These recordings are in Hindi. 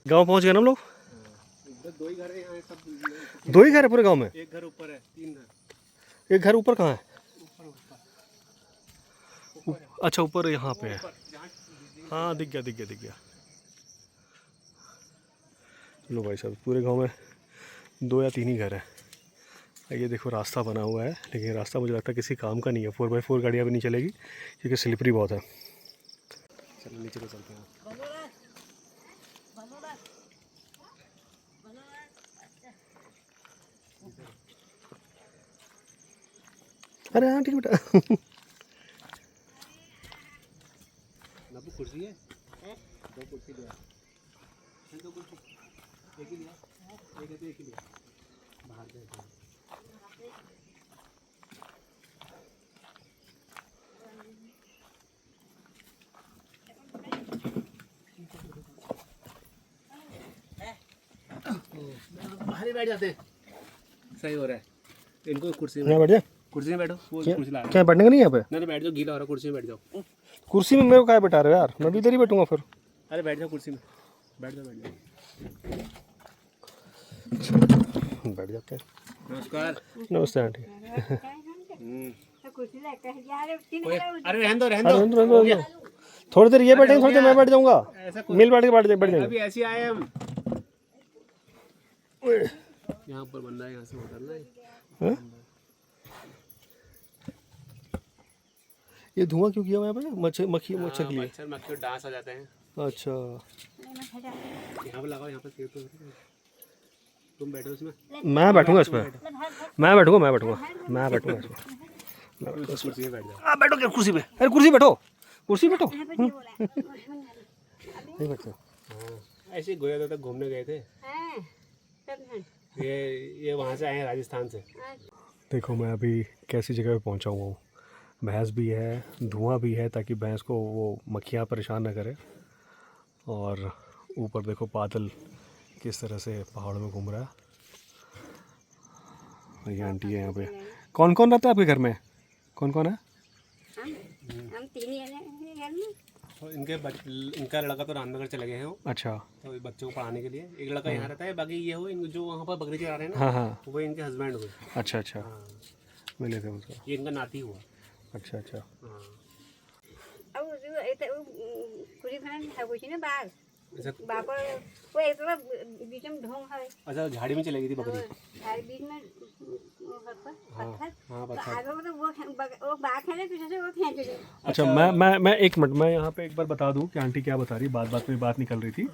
गांव पहुंच गए ना हम लोग। दो ही घर है यहाँ सब। 2 ही घर है पूरे गांव में? एक घर ऊपर है, 3 घर। एक घर ऊपर कहाँ है? ऊपर अच्छा ऊपर यहाँ पे है। हाँ दिख गया। लो भाई साहब पूरे गांव में 2 या 3 ही घर है। ये देखो रास्ता बना हुआ है, लेकिन रास्ता मुझे लगता है किसी काम का नहीं है। 4x4 गाड़ियाँ भी नहीं चलेगी क्योंकि स्लिपरी बहुत है। चलो नीचे को चलते हैं। अरे हाँ ठीक बेटा। कुर्सी है, 2 कुर्सी लिया, 2 कुर्सी, एक ही लिया, एक है तो एक ही लिया, बाहर गए। बाहर ही बैठ जाते हैं, सही हो रहा है। इनको कुर्सी में बैठ जा, कुर्सी में बैठो। वो कुर्सी ला क्या बैठने का नहीं है यहाँ पे? नहीं बैठ जाओ, गीला हो रहा, कुर्सी में बैठ जाओ। कुर्सी में मेरे को क्या बैठा रहे हो यार, मैं भी इधर ही बैठूंगा फिर। अरे बैठ जाओ कुर्सी में, बैठ जाओ। बैठ जाते हैं। नमस्कार। नमस्ते आंटी। अरे रहने दो। थोड़ी देर ये बैठेंगे, थोड़ी देर मैं बैठ जाऊंगा। मिल बैठ जाएंगे। अभी ऐसे आए हम। यहाँ पर बंदा है, यहाँ से उतरना है। ये धुआं क्यों किया हुआ है यहाँ पे? मच्छर के लिए। मक्खी और डांस आ जाते हैं। अच्छा यहाँ पे लगाओ, यहाँ पे तो तुम बैठो इसमें। मैं बैठूंगा इस पर। मैं बैठूंगा इसमें। कुर्सी पे बैठ जाओ। आप बैठो क्या कुर्सी पे? अरे कुर्सी बैठो। नहीं बैठते। ऐसे ही गोया तक घूमने गए थे। ये वहाँ से आए हैं, राजस्थान से। देखो मैं अभी कैसी जगह पे पहुँचा हुआ हूँ। भैंस भी है, धुआं भी है ताकि भैंस को वो मक्खियाँ परेशान न करे। और ऊपर देखो बादल किस तरह से पहाड़ों में घूम रहा है। ये आंटी है यहाँ पे। कौन कौन रहता है आपके घर में? कौन कौन है? हम 3 ही हैं घर में। तो इनका लड़का तो रामनगर चले गए हैं वो। अच्छा। तो बच्चों को पढ़ाने के लिए एक लड़का यहाँ रहता है, बाकी ये हो जो वहाँ पर बकरी चला रहे हैं ना। हाँ वो इनके हस्बैंड हुए। अच्छा। हाँ। मिले थे उनसे। ये इनका नाती हुआ। अच्छा। हाँ। अब कुड़ी फलन है कुछ ना बाग अच्छा बापर वो एक तरफ बीच में ढोंग है। अच्छा, झाड़ी में चली गई थी बकरी। झाड़ी बीच में पत्थर। हाँ तो आगे वो बाग है ना, पीछे से वो खींच रही। अच्छा मैं 1 मिनट, मैं यहाँ पे एक बार बता दूँ कि आंटी क्या बता रही, बात में बात निकल रही थी।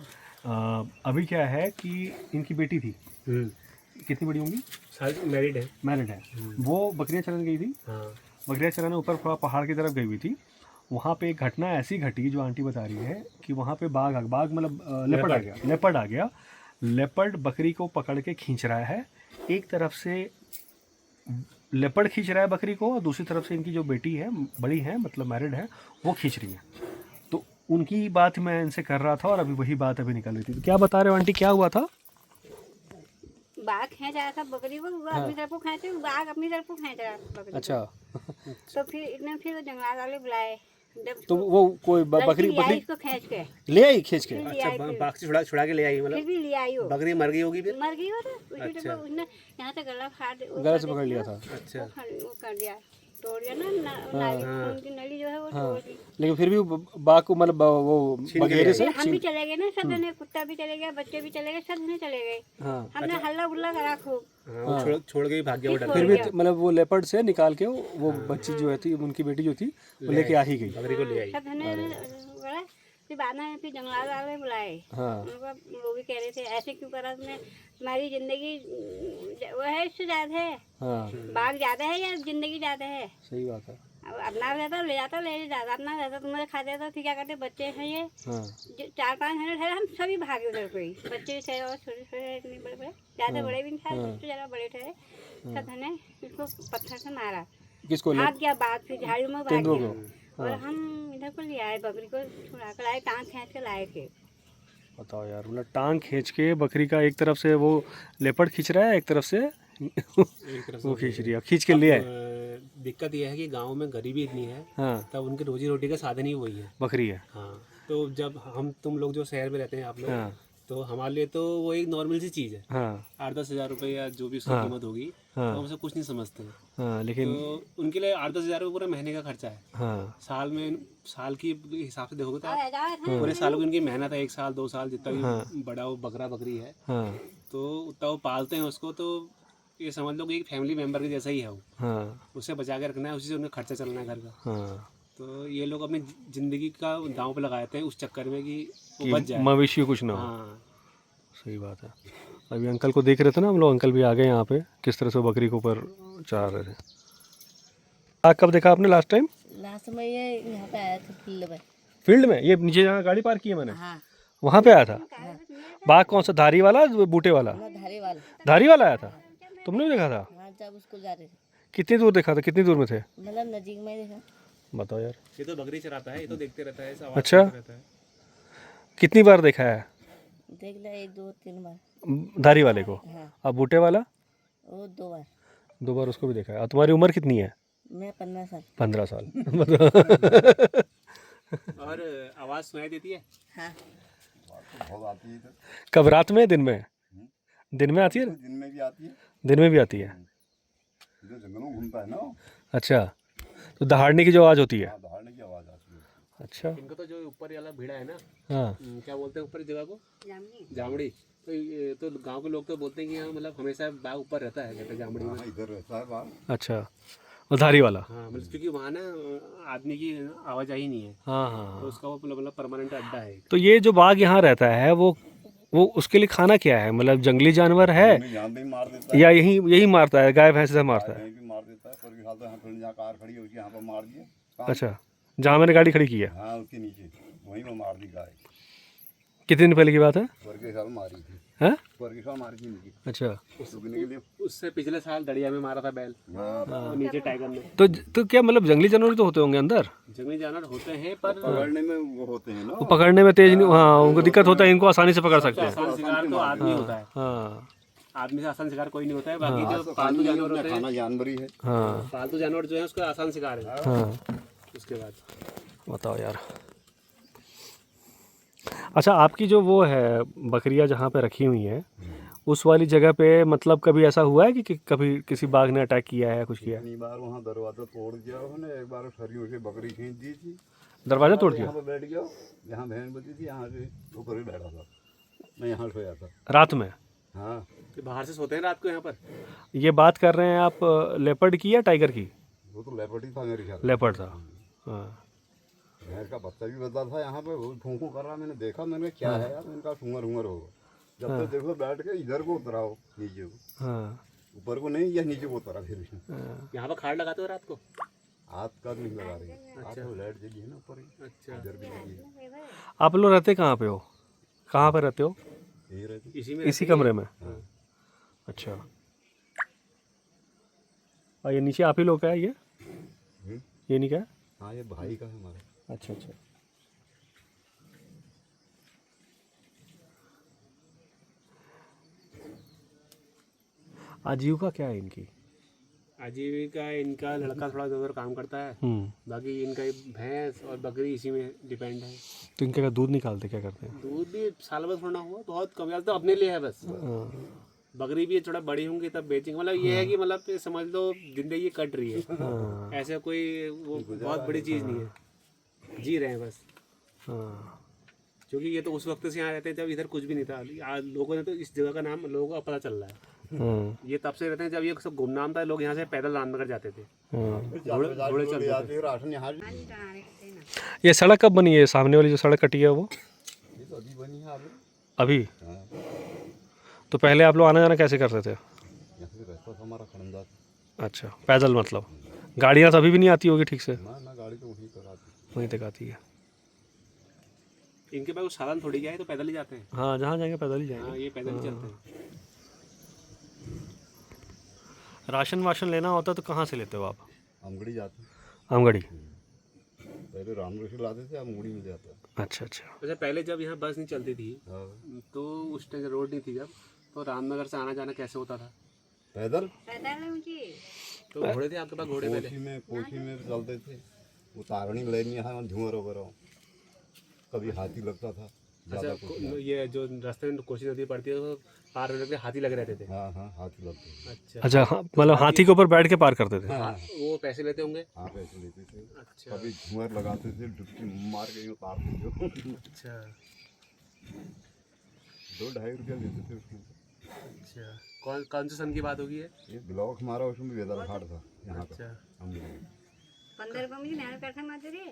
अभी क्या है कि इनकी बेटी थी, कितनी बड़ी होंगी? शायद मैरिड है। वो बकरियाँ चराने गई थी। हाँ। बकरियाँ चराने ऊपर थोड़ा पहाड़ की तरफ गई हुई थी। वहाँ पे एक घटना ऐसी घटी जो आंटी बता रही है कि वहाँ पे बाघ मतलब लेपर्ड आ गया। लेपर्ड बकरी को पकड़ के खींच रहा है। एक तरफ से लेपर्ड खींच रहा है बकरी को और दूसरी तरफ से इनकी जो बेटी है, बड़ी है मतलब मैरिड है, वो खींच रही है। तो उनकी बात मैं इनसे कर रहा था और अभी वही बात अभी निकल रही थी। तो क्या बता रहे हो आंटी, क्या हुआ था? बाघ खींच रहा था बकरी को, वो अपनी तरफ को खींचे, बाघ अपनी तरफ को खींच रहा था बकरी। अच्छा। तो फिर जंगलात वाले बुलाए। तो वो कोई बकरी इसको खींच के ले आई खींच के? अच्छा, बाघ से छुड़ा के ले आई मतलब? फिर भी ले आई हो। बकरी मर गई होगी फिर? मर गई हो तो उसने उसने यहाँ से गला से पकड़ लिया था। अच्छा। वो कर दिया, तोड़ दिया ना उनकी नली जो है वो तोड़ दी। लेकिन फिर भी बाघ को मतलब वो बगेरे से हम भी चले गए ना, सब जने, कुत्ता भी चले गया, बच्चे भी चले गए, सब जने चले गए। हमने हल्ला गुल्ला करा खूब। छोड़ के भाग गया वो डर। फिर भी मतलब वो लेपर्ड से निकाल के वो बच्ची जो थी, उनकी बेटी जो थी, वो लेके आ ही गई। बकरी को ले आई। सब जने बोला, फिर बाद में फिर जंगलात वाले बुलाए। वो भी कह रहे थे ऐसे क्यों करा तुमने, तुम्हारी जिंदगी वो है इससे ज्यादा है। बाघ ज्यादा है या जिंदगी ज्यादा है? सही बात है। अब अपना रहता ले जाता, ले जाता, अपना रहता तुम्हारे खा देता, फिर क्या करते, बच्चे हैं ये 4-5 घंटे ठहरे, हम सभी भागे उधर को ही। बच्चे थे और छोटे इतने बड़े, ज्यादा बड़े भी नहीं थे, सबसे ज्यादा बड़े ठहरे। सब ने इसको पत्थर से मारा। किसको? भाग गया बाघ, फिर झाड़ियों में भाग गया। और हम इधर को ले आए, बकरी को छुड़ा कर लाए, टांग खींच के लाए थे। बताओ यार, मतलब टांग खींच के बकरी का, एक तरफ से वो लेपर्ड खींच रहा है, एक तरफ से वो खींच रही है, खींच के ले आए। दिक्कत यह है कि गांव में गरीबी इतनी है। तब उनकी रोजी रोटी का साधन ही वही है, बकरी है। हाँ। तो जब तुम लोग जो शहर में रहते हैं आप लोग, तो हमारे लिए तो वो एक नॉर्मल सी चीज़ है। हाँ 8-10 हज़ार रुपये या जो भी उसकी हाँ, कीमत होगी, हाँ। तो हम उसे कुछ नहीं समझते हैं। हाँ लेकिन तो उनके लिए 8-10 हज़ार रुपये पूरा महीने का खर्चा है। हाँ साल की हिसाब से देखोगे तो आप हाँ पूरे साल की उनकी मेहनत है, 1 साल 2 साल जितना भी हाँ। बड़ा वो बकरा बकरी है, हाँ तो उतना वो पालते हैं उसको। तो ये समझ लो कि एक फैमिली मेम्बर के जैसा ही है वो। हाँ उसे बचा के रखना है, उसी से उन्हें खर्चा चलना है घर का। हाँ तो ये लोग अपनी ज़िंदगी का दांव पे लगाते हैं उस चक्कर में कि वो कि बच जाए। मवेशी कुछ ना हो। हाँ सही बात है। अभी अंकल को देख रहे थे ना हम लोग, अंकल भी आ गए यहाँ पे, किस तरह से वो बकरी के ऊपर चढ़ा रहे थे। कब देखा आपने लास्ट टाइम? लास्ट में ये यहाँ पे आया था फील्ड में। फील्ड में, ये नीचे जहाँ गाड़ी पार्क की है मैंने, हाँ वहाँ पे आया था। बाघ कौन सा, धारी वाला बूटे वाला? ना धारी वाला। धारी वाला आया था, तुमने भी देखा था? हाँ जब उसको जा रहे थे, कितनी दूर देखा था, कितनी दूर में थे? मतलब नजीक में देखा। बताओ यार। ये तो बकरी चराता है, ये तो देखते रहता है, ऐसा आवाज़ अच्छा। करता रहता है। कितनी बार देखा है देख लिया 1 2 3 बार। धारी वाले को? हाँ अब बूटे वाला? वो 2 बार। 2 बार उसको भी देखा है। और तुम्हारी उम्र कितनी है? मैं 15 साल। 15 साल। और आवाज़ सुनाई देती है। हाँ बहुत आती है इधर। कब, रात में, दिन में? दिन में आती है, दिन में भी आती है, दिन में भी आती है। इधर जंगलों में घूमता है ना वो। अच्छा, तो दहाड़ने की जो आवाज़ होती है। हाँ, दहाड़ने की आवाज़ आती है। अच्छा। इनको तो जो ऊपर वाला भीड़ा है ना, हाँ क्या बोलते हैं ऊपर इस जगह को? जामड़ी। तो ये तो गांव के लोग तो बोलते हैं कि यहाँ मतलब हमेशा बाघ ऊपर रहता है, कहते हैं जामड़ी में। हाँ, इधर रहता है बाघ। अच्छा, वो धारी वाला। हाँ मतलब क्योंकि वहाँ ना आदमी की आवाजाही नहीं है, हाँ तो हाँ। उसका वो मतलब परमानेंट अड्डा है। तो ये जो बाघ यहाँ रहता है, वो उसके लिए खाना क्या है? मतलब जंगली जानवर है हमें जान भी मार देता है, या यही मारता है, गाय भैंस से मारता है? कहीं भी मार देता है। पर भी हाल तो यहाँ थोड़ी जहाँ कार खड़ी है उसकी यहाँ पर मार दिया। अच्छा, जहाँ मैंने गाड़ी खड़ी की है, हाँ उसके नीचे वहीं पर मार दी गाय। कितने दिन पहले की बात है? स्वर के साल मारी थी, हैं? स्वर के साल मारी थी इनकी अच्छा, रुकने के लिए। उससे पिछले साल दड़िया में मारा था बैल, हाँ, और नीचे टाइगर में। तो क्या मतलब जंगली जानवर तो होते होंगे अंदर? जंगली जानवर होते हैं पर पकड़ने में वो होते हैं ना। वो पकड़ने में तेज नहीं, हाँ उनको दिक्कत होता है, इनको आसानी से पकड़ सकते हैं। आसान शिकार तो आदमी होता है। हाँ आदमी से आसान शिकार कोई नहीं होता है। बाकी जो पालतू जानवर होते हैं, खाना जानवर ही है। हाँ पालतू जानवर जो है उसका आसान शिकार है। हाँ। उसके बाद बताओ यार। अच्छा, आपकी जो वो है बकरियां जहाँ पे रखी हुई हैं, उस वाली जगह पे मतलब कभी ऐसा हुआ है कि कभी किसी बाघ ने अटैक किया है, कुछ किया है? इतनी बार वहाँ दरवाजा तोड़ दिया उन्होंने। एक बार सरियों से बकरी खींच दी थी, दरवाजा तोड़ दिया यहाँ पर बैठ गया, जहाँ बहन बची थी यहाँ से ऊपर ही बैठा था, मैं यहाँ सोया था। रात में? हाँ, कि बाहर से सोते हैं रात को यहाँ पर। ये बात कर रहे हैं आप लेपर्ड की या टाइगर की? वो तो लेपर्ड ही था मेरे ख्याल। लेपर्ड था। हाँ भैंस का बच्चा भी बता था यहाँ पे, वो फूंकू कर रहा। मैंने देखा, मैंने कहा क्या है यार, इनका सुंगर हुंगर होगा। जब तक देखो बैठ के इधर को उतराओ, नीचे को, हाँ ऊपर को नहीं, या नीचे को उतरा फिर भी। हाँ। यहाँ पर खाड़ लगाते हो रात को? हाथ का नहीं लगा रही। आज तो लाइट जली है ना ऊपर ही, अच्छा, इधर भी लगी है। आप लोग रहते कहाँ पे हो? कहाँ पे रहते हो? यही रहती। इसी में इसी कमरे में? अच्छा। और ये नीचे आप ही लोग का है ये? ये नहीं क्या है? हाँ, ये भाई का है हमारा। अच्छा अच्छा। आजीविका क्या है इनकी? आजीविका इनका लड़का थोड़ा इधर उधर काम करता है, बाकी इनका ये भैंस और बकरी इसी में डिपेंड है। तो इनके का दूध निकालते क्या करते हैं? दूध भी साल भर थोड़ा हुआ, बहुत कम, तो अपने लिए है बस। बकरी भी थोड़ा बड़ी होंगी तब बेचेंगे। मतलब ये है कि मतलब ये समझ लो जिंदगी कट रही है, ऐसे कोई वो बहुत बड़ी चीज़ नहीं है, जी रहे हैं बस। हाँ क्योंकि ये तो उस वक्त से यहाँ रहते हैं जब इधर कुछ भी नहीं था। आज लोगों ने तो इस जगह का नाम लोगों को पता चल रहा है। ये तब से रहते हैं जब ये सब गुमनाम था, लोग यहाँ से पैदल रामनगर जाते थे। घोड़े चलते थे, राशन यहाँ। ये सड़क कब बनी है? सामने वाली जो सड़क कटी है वो ये तो अभी बनी है अभी? हाँ, तो पहले आप लोग आना जाना कैसे करते थे? यहाँ से रास्ता था हमारा खड़ंदा। अच्छा, पैदल मतलब? गाड़ियाँ तो अभी भी नहीं आती होगी ठीक से? ना गाड़ी तो वहीं तक आती। वहीं तक आती है। इनके पास साधन थोड़ी क्या है, तो पैदल ही जाते हैं। हाँ, जहाँ जाएंगे पैदल ही हाँ, जाएंगे। ये पैदल ही चलते हैं। राशन वाशन लेना होता तो कहाँ से लेते हो आप? आमगढ़ी जाते। आमगढ़ी? पहले रामगढ़ से लाते थे, आमगढ़ी में जाता। अच्छा अच्छा। वैसे पहले जब यहाँ बस नहीं चलती थी, हाँ, तो उस टाइम रोड नहीं थी जब, तो रामनगर से आना जाना कैसे होता था? पैदल। तो घोड़े थे आपके पास? घोड़े पहले कोठी में चलते थे। वो तारणी लेनी है, धुआं वगैरह, कभी हाथी लगता था। अच्छा ये जो रास्ते में कोसी नदी पड़ती है वो पार होने के लिए हाथी लगे रहते थे। हाँ हाँ हाथी लगते हैं। अच्छा अच्छा हाँ, मतलब हाथी के ऊपर बैठ के पार करते थे। हाँ, वो पैसे लेते होंगे। हाँ पैसे लेते थे, अच्छा कभी झूमर लगाते थे, डुबकी मार के यूँ उतारते थे। अच्छा 2-2.5 रुपया लेते थे उसमें। अच्छा कौन कौन से सन की बात होगी ये? ये ब्लॉक हमारा उसमें भी वेदर घाट था यहाँ का। अच्छा हम लोग 15 रुपये में मेहनत करते मजदूरी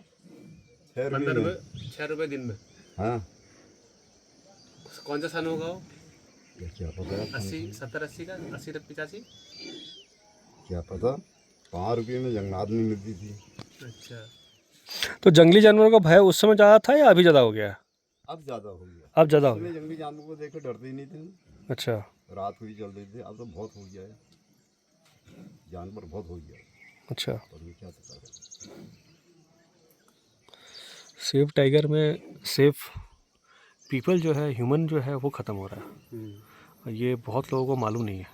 6 15 रुपये। रुपये 6 रुपये दिन में। हाँ कौन सा सन होगा वो? ये क्या पता है, 80 70 80 का 80 85? क्या पता। 5 रुपये में जंगलात नहीं मिलती थी। अच्छा तो जंगली जानवरों का भय उस समय ज़्यादा था या अभी ज़्यादा हो गया है? अब ज़्यादा हो गया। अब ज़्यादा हो इसमें गया। जंगली जानवरों को देख के डरते ही नहीं थे। अच्छा रात हुई चल रही थी, अब तो बहुत हो गया है, जानवर बहुत हो गया है। अच्छा। और ये क्या पता है। सेफ टाइगर में सेफ पीपल जो है, ह्यूमन जो है वो ख़त्म हो रहा है और ये बहुत लोगों को मालूम नहीं है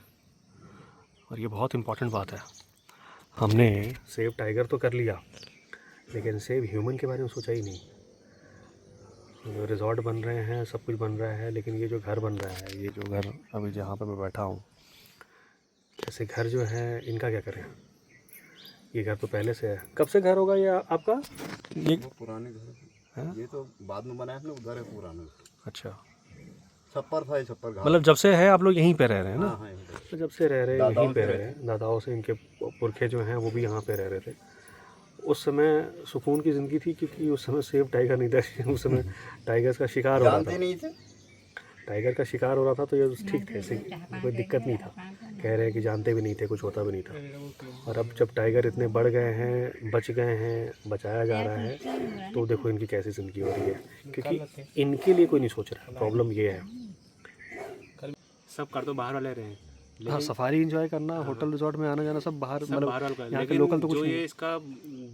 और ये बहुत इम्पोर्टेंट बात है। हमने सेव टाइगर तो कर लिया लेकिन सेव ह्यूमन के बारे में सोचा ही नहीं। रिजॉर्ट बन रहे हैं, सब कुछ बन रहा है, लेकिन ये जो घर बन रहा है, ये जो घर अभी जहाँ पर मैं बैठा हूँ, ऐसे घर जो है इनका क्या करें? ये घर तो पहले से है। कब से घर होगा ये आपका? ये वो पुराने घर हाँ? ये तो बाद में बनाया ना, उधर है पुराना। अच्छा, छप्पर था, ये छप्पर घाट। मतलब जब से है आप लोग यहीं पे रह रहे हैं ना? हाँ हाँ यहीं पे। तो जब से रह रहे हैं दादाओं यहीं पे से रह रहे हैं, दादाओं से इनके पुरखे जो हैं वो भी यहाँ पे रह रहे थे। उस समय सुकून की ज़िंदगी थी क्योंकि उस समय सेफ टाइगर नहीं था। उस समय टाइगर्स का शिकार हो रहा जानते था, नहीं थे। टाइगर का शिकार हो रहा था, तो ये ठीक थे, ऐसे कोई दिक्कत नहीं था। कह रहे हैं कि जानते भी नहीं थे, कुछ होता भी नहीं था। और अब जब टाइगर इतने बढ़ गए हैं, बच गए हैं, बचाया जा रहा है, तो देखो इनकी कैसी ज़िंदगी हो रही है, क्योंकि इनके लिए कोई नहीं सोच रहा। प्रॉब्लम ये है। सब कर तो बाहर वाले रहे हैं, हाँ, सफारी एंजॉय करना, होटल रिजॉर्ट में आना जाना सब बाहर, सब मतलब बाहर वाले का है। यहाँ के लेकिन लोकल तो कुछ जो नहीं ये है। इसका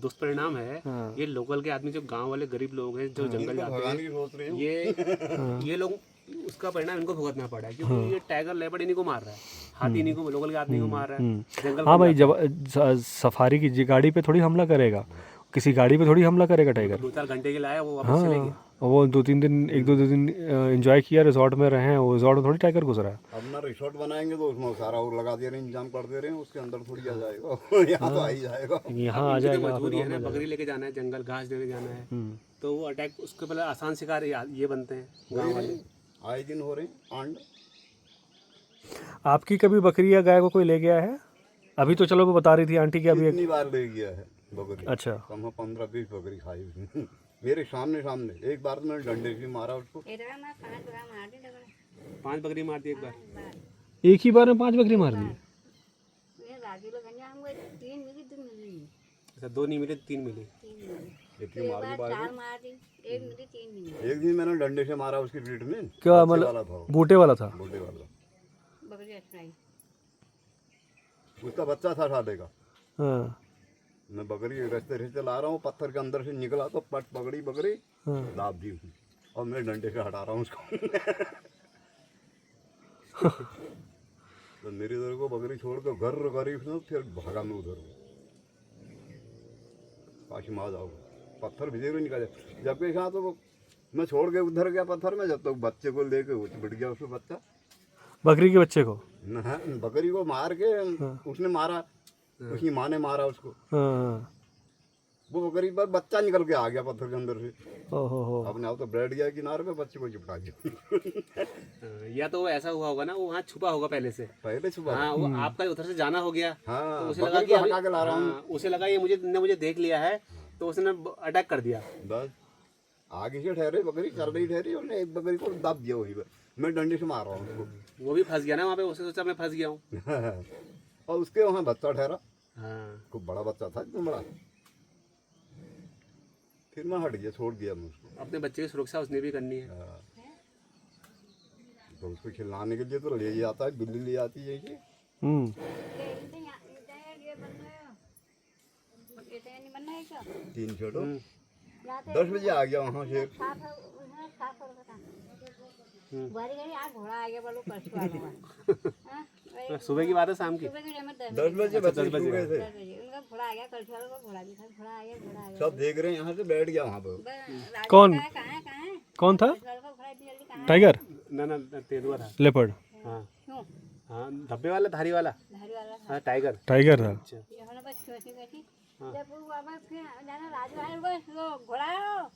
दुष्परिणाम है, हाँ। ये लोकल के आदमी, जो गांव वाले गरीब लोग हैं जो जंगल जाते भगवान हैं, की सोच रहे हो। ये लोग उसका परिणाम इनको भुगतना पड़ा है, क्योंकि ये टाइगर लेपर्ड इन्हीं को मार रहा है, हाथी इन्हीं को, लोकल के आदमी को मार रहा है। जंगल हाँ भाई, जब सफारी की गाड़ी पे थोड़ी हमला करेगा, किसी गाड़ी पे थोड़ी हमला करेगा टाइगर। 2-4 घंटे के लिए आया, वो वापस चले गए। हाँ, वो 2-3 दिन, 1-2 दिन एंजॉय किया, रिजॉर्ट में रहे हैं, वो रिजॉर्ट में थोड़ी टाइगर घुस रहा है। अब ना रिसोर्ट बनाएंगे तो उसमें सारा वो लगा दे रहे हैं, इंतजाम कर दे रहे हैं, उसके अंदर थोड़ी आ जाएगा। यहाँ तो आ ही जाएगा। यहाँ आ इनकी तो जाएगा। मजबूरी है ना, बकरी लेके जाना है, जंगल घास लेके जाना है, तो वो अटैक, उसके पहले आसान शिकार ये बनते हैं गाँव वाले। आए दिन हो रहे हैं आंड। आपकी कभी बकरी या गाय को कोई ले गया है? अभी तो चलो वो बता रही थी आंटी कि अभी कितनी बार ले गया है बकरी। अच्छा, कम 15-20 बकरी खाई उसने। मेरे सामने एक बार तो मैंने डंडे से मारा उसको। इधर मैं 5 ग्राम मार दी डबल 5 बकरी मार दी एक बार। बार। एक ही बार में 5 बकरी मार दी? ये राजू लोग गंजा हमको 3 मिली 2 मिली अच्छा, 2 नहीं मिले, 3 मिले। 3 मिली। इतनी मार दी 4 मार दी, 1 मिली 3 मिली। एक दिन मैंने डंडे से मारा उसकी पीठ में। क्या बच्चे मतलब? वाला था वो, बूटे वाला था? बूढ़े वाला। बकरी अच्छाई उसका बच्चा था साले का। हाँ मैं बकरी रास्ते से चला रहा हूँ, पत्थर के अंदर से निकला तो पट पकड़ी बकरी, हाँ। दाब दी उसने, और मैं डंडे से हटा रहा हूँ उसको। तो मेरी इधर को बकरी छोड़ के घर करी उसने, फिर भागा मैं उधर पाशी मार जाओ, पत्थर भिजे हुए निकाले। जबकि यहाँ तो वो मैं छोड़ के उधर गया पत्थर में, जब तक बच्चे को लेके उठ बैठ गया उसको बच्चा। बकरी के बच्चे को? न बकरी को मार के उसने मारा, उसकी माँ ने मारा उसको। हाँ। वो बकरी पर बच्चा निकल के आ गया पत्थर के अंदर से। ओहो। अपने आप तो बैठ गया किनारे पे, बच्चे को चिपका दिया। या तो वो ऐसा हुआ होगा ना, वो वहाँ छुपा होगा पहले से। पहले छुपा। हाँ, वो आपका उधर से जाना हो गया, हाँ, तो उसे बकरी लगा को कि हटा के ला रहा हूँ। उसे लगा ये मुझे देख लिया है, तो उसने अटैक कर दिया। बस आगे से ठहरे, बकरी चल रही ठहरी, उसने एक बकरी को दब दिया वहीं पर। मैं डंडे से मार रहा हूँ उसको। वो भी फंस गया ना वहाँ पे, उसे सोचा मैं फंस गया हूँ। और उसके वहाँ बच्चा ठहरा, हाँ, खूब बड़ा बच्चा था, एकदम बड़ा। फिर मैं हट गया, छोड़ दिया मैं उसको। अपने बच्चे की सुरक्षा उसने भी करनी है। हाँ। तो उसको खिलाने के लिए तो ले जाता है, बिल्ली ले जाती है ये। तीन छोड़ो, 10 बजे आ गया वहाँ से। बारी गाड़ी आज घोड़ा आ गया बोलो परसों आ गया। सुबह की बात है, शाम की? सुबह के टाइम में 10 बजे बच्चे सो गए थे। 10 बजे उनका घोड़ा आ गया, कल वाला को घोड़ा दिखा, घोड़ा आ गया, घोड़ा आ गया। सब देख रहे हैं, यहाँ से बैठ गया वहाँ पर। राजू कौन? कहाँ है कौन था? लड़का घोड़ा इतनी जल्दी कहाँ टाइगर, ना तेंदुआ था। लेपर्ड, हाँ क्यों? हाँ, धब्बे वाला, धारी वाला। धारी वाला था। हाँ, टाइगर। टाइगर था। अच्छा। ये हम लोग बस सोची बैठी जब वो वापस फिर जाना राजू आए बस वो घोड़ा आओ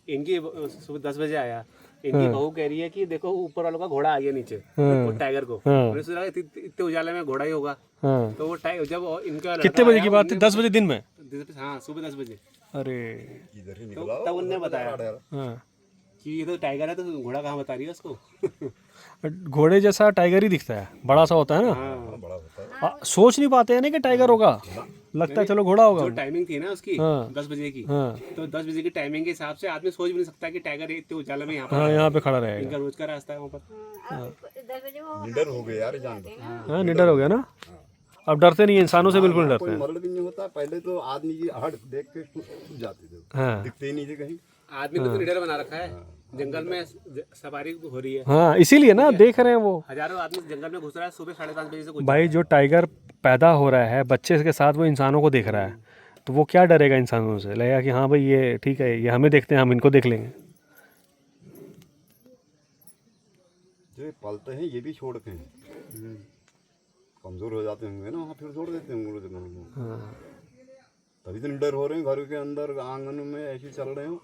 इनकी सुबह 10 बजे आया, इनकी बहू कह रही है कि देखो ऊपर वालों का घोड़ा आ गया नीचे, वो टाइगर को। मैंने सोचा इतने उजाले में घोड़ा ही होगा। तो वो टाइगर जब इनका कितने बजे की बात है? 10 बजे दिन में? हाँ, सुबह 10 बजे। अरे इधर ही तो निकला तब उनने बताया हाँ, कि ये तो टाइगर है, तो घोड़ा कहाँ बता रही है उसको। घोड़े जैसा टाइगर ही दिखता है, बड़ा सा होता है ना। हाँ, बड़ा होता है। सोच नहीं पाते हैं ना कि टाइगर होगा, लगता है चलो घोड़ा होगा। जो टाइमिंग थी ना उसकी हाँ। 10 बजे की, हाँ तो 10 बजे की टाइमिंग के हिसाब से आदमी सोच भी नहीं सकता कि टाइगर इतने उजाले में यहाँ पर हाँ, है। यहाँ पे खड़ा रहेगा। इनका रोज का रास्ता है वहाँ पर। अब 10 बजे वो निडर हो गए यार जानवर। हाँ, निडर हो गया ना, अब डरते नहीं है, इंसानों से बिल्कुल डरते कोई हैं। मरड़ भी नहीं होता। पहले तो आदमी की हट देख के छूट जाते थे, हाँ दिखते ही नहीं थे कहीं। आदमी को तो निडर बना रखा है, जंगल में सवारी हो रही है, हाँ, इसीलिए ना देख रहे हैं वो। हजारों आदमी जंगल में घुस रहा है सुबह 5:30 बजे से कुछ। भाई जो टाइगर पैदा हो रहा है बच्चे के साथ, वो इंसानों को देख रहा है, तो वो क्या डरेगा इंसानों से? लगेगा कि हाँ भाई ये ठीक है, ये हमें देखते हैं, हम इनको देख लेंगे। जो पलते हैं ये भी छोड़ते हैं, कमजोर हो जाते होंगे ना, वहाँ फिर छोड़ देते होंगे जंगल में। हाँ, तभी तो निडर हो रहे हैं, घर के अंदर आंगन में ऐसे चल रहे हो।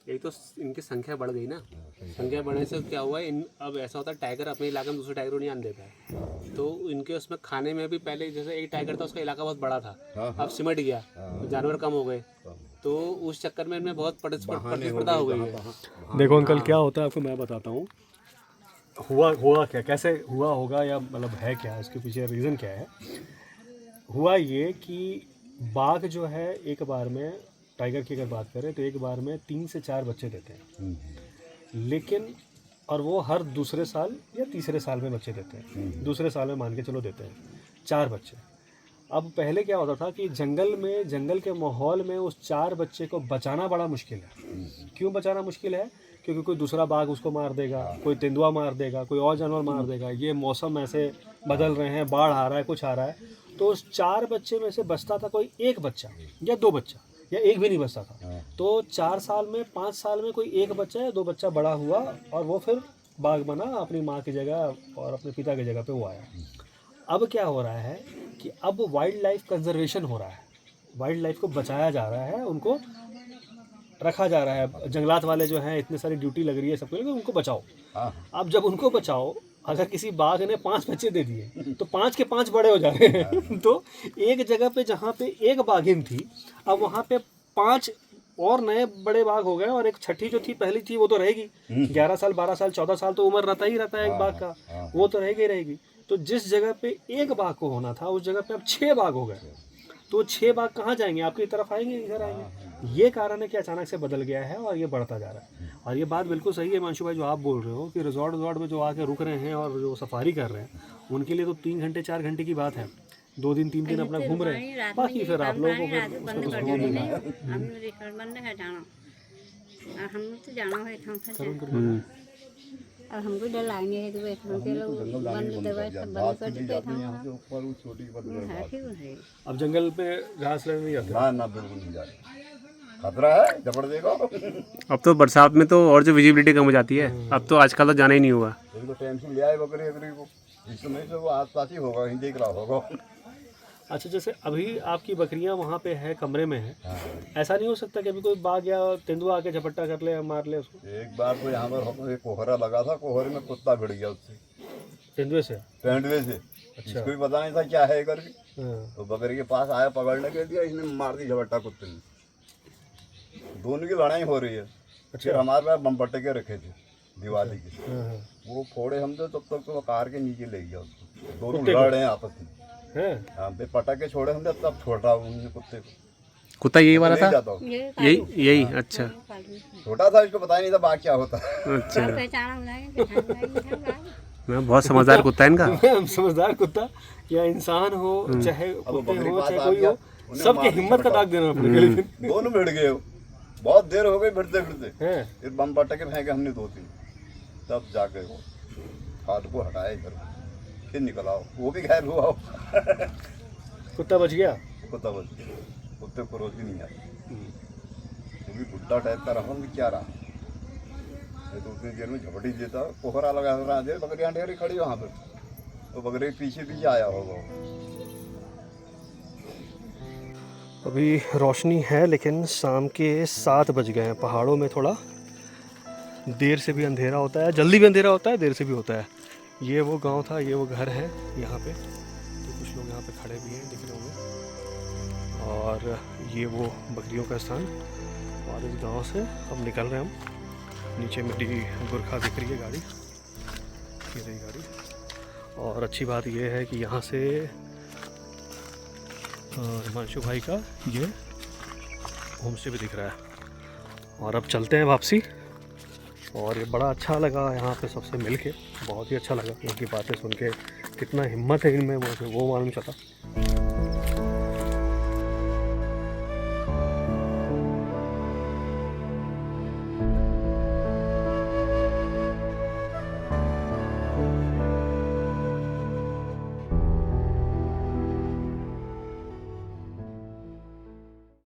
एक तो इनकी संख्या बढ़ गई ना, संख्या बढ़ने से क्या हुआ है, अब ऐसा होता है टाइगर अपने इलाके में दूसरे टाइगर को नहीं आने देता है। तो इनके उसमें खाने में भी पहले जैसे एक टाइगर था, उसका इलाका बहुत बड़ा था, अब सिमट गया, तो जानवर कम हो गए, तो उस चक्कर में इनमें बहुत प्रतिस्पर्धा हो गई है। देखो अंकल, क्या होता है आपको मैं बताता हूँ। हुआ क्या, कैसे हुआ होगा, या मतलब है क्या, इसके पीछे रीज़न क्या है। हुआ ये कि बाघ जो है एक बार में, टाइगर की अगर बात करें तो एक बार में 3 से 4 बच्चे देते हैं, लेकिन और वो हर दूसरे साल या तीसरे साल में बच्चे देते हैं। दूसरे साल में मान के चलो देते हैं 4 बच्चे। अब पहले क्या होता था कि जंगल के माहौल में उस 4 बच्चे को बचाना बड़ा मुश्किल है। क्यों बचाना मुश्किल है? क्योंकि कोई दूसरा बाघ उसको मार देगा, कोई तेंदुआ मार देगा, कोई और जानवर मार देगा। ये मौसम ऐसे बदल रहे हैं, बाढ़ आ रहा है, कुछ आ रहा है, तो उस 4 बच्चे में से बचता था कोई एक बच्चा या 2 बच्चा, या एक भी नहीं बचता था। तो 4 साल में, 5 साल में कोई एक बच्चा या 2 बच्चा बड़ा हुआ, और वो फिर बाघ बना, अपनी माँ की जगह और अपने पिता की जगह पे वो आया। अब क्या हो रहा है कि अब वाइल्ड लाइफ कंजर्वेशन हो रहा है, वाइल्ड लाइफ को बचाया जा रहा है, उनको रखा जा रहा है। जंगलात वाले जो हैं, इतनी सारी ड्यूटी लग रही है सबके लिए, उनको बचाओ। अब जब उनको बचाओ, अगर किसी बाघ ने 5 बच्चे दे दिए तो 5 के 5 बड़े हो जा रहे हैं। तो एक जगह पे जहाँ पे एक बाघिन थी, अब वहाँ पे 5 और नए बड़े बाघ हो गए, और एक छठी जो थी पहली थी वो तो रहेगी। 11 साल 12 साल 14 साल तो उम्र रहता ही रहता है एक बाघ का, वो तो रहेगी रहेगी। तो जिस जगह पे एक बाघ को होना था, उस जगह पे अब 6 बाघ हो गए। तो 6 बाघ कहाँ जाएंगे? आपकी तरफ आएंगे, इधर आएंगे। ये कारण है कि अचानक से बदल गया है और ये बढ़ता जा रहा है। और ये बात बिल्कुल सही है हिमांशु भाई जो आप बोल रहे हो कि रिजॉर्ट में जो आके रुक रहे हैं और जो सफारी कर रहे हैं, उनके लिए तो 3 घंटे 4 घंटे की बात है। 2 दिन 3 दिन अपना घूम रहे हैं, बाकी फिर आप लोगों को फिर बंद कर दिया नहीं हम रिसोर्ट बंद है जाना, और हम तो जाना है हम और हमको डर लगने है, तो बैठने के लोग बंद दवाई सब बंद कर देते थे। यहाँ से ऊपर वो छोटी है अब जंगल पे घास लेने नहीं जाते। ना बिल्कुल नहीं जा रहे, खतरा है जबड़ देखो। अब तो बरसात में तो और जो विजिबिलिटी कम हो जाती है, अब तो आजकल तो जाना ही नहीं हुआ। तो टेंशन ले आए बकरी को, इस समय से वो आसपास ही होगा, कहीं देख रहा होगा। अच्छा, जैसे अभी आपकी बकरियां वहाँ पे है, कमरे में है, ऐसा नहीं हो सकता कि अभी कोई बाघ या तेंदुआ आके झपट्टा कर ले, मार ले उसको? एक बार तो यहाँ पर एक कोहरा लगा था, कोहरे में कुत्ता भिड़ गया उससे, तेंदुए से? तेंदुए से। इसको भी पता नहीं था क्या है करके, हाँ। तो बकरी के पास आया पकड़ने के लिए, इसने मार दी झपट्टा कुत्ते ने। दोनों की लड़ाई हो रही है। फिर हमारे पास बम पटके रखे थे दिवाली के, हाँ, वो फोड़े हम तो तब तक तो कार के नीचे ले गया उसको। दोनों लड़ रहे हैं आपस में, हाँ, पटाखे छोड़े हमने तब छोड़ रहा उन्होंने कुत्ते को। कुत्ता यही वाला था? जाता हूँ यही अच्छा, छोटा था, इसको पता ही नहीं था बाघ क्या होता। अच्छा, पहचाना मैं बहुत समझदार कुत्ता है इनका। समझदार कुत्ता या इंसान हो, चाहे कुत्ते बकरी हो पास चाहे आ कोई गया, हो, उन्हें सबके मार हिम्मत का दाग देना पड़ेगा। लेकिन दोनों भिड़ गए, बहुत देर हो गई भिड़ते भिड़ते। हैं फिर बम पटके फेंके हमने 2-3, तब जाके वो खाद को हटाए इधर, फिर निकल आओ, वो भी खैर हुआ। कुत्ता बच गया। कुत्ता बच गया, कुत्ते को रोज भी नहीं आया, क्योंकि गुड्डा टाइप का रहा भी क्या रहा, ये तो उतनी देर में झपटी देता, कोहरा लगा रहा देर, बकरियाँ ढेरी खड़ी वहाँ पे, तो बकरी पीछे पीछे आया होगा। अभी रोशनी है लेकिन शाम के 7 बज गए हैं। पहाड़ों में थोड़ा देर से भी अंधेरा होता है, जल्दी भी अंधेरा होता है, देर से भी होता है। ये वो गांव था, ये वो घर है यहाँ पे, तो कुछ लोग यहाँ पे खड़े भी हैं, दिख रहे होंगे। और ये वो बकरियों का स्थान। और इस गांव से अब निकल रहे हैं हम। नीचे मिट्टी की गुरखा दिख रही है गाड़ी, ये रही गाड़ी। और अच्छी बात ये है कि यहाँ से हिमांशु भाई का ये होम स्टे भी दिख रहा है। और अब चलते हैं वापसी। और ये बड़ा अच्छा लगा यहाँ पे सबसे मिलके, बहुत ही अच्छा लगा। उनकी बातें सुन के कितना हिम्मत है इनमें, मुझे वो मालूम चला।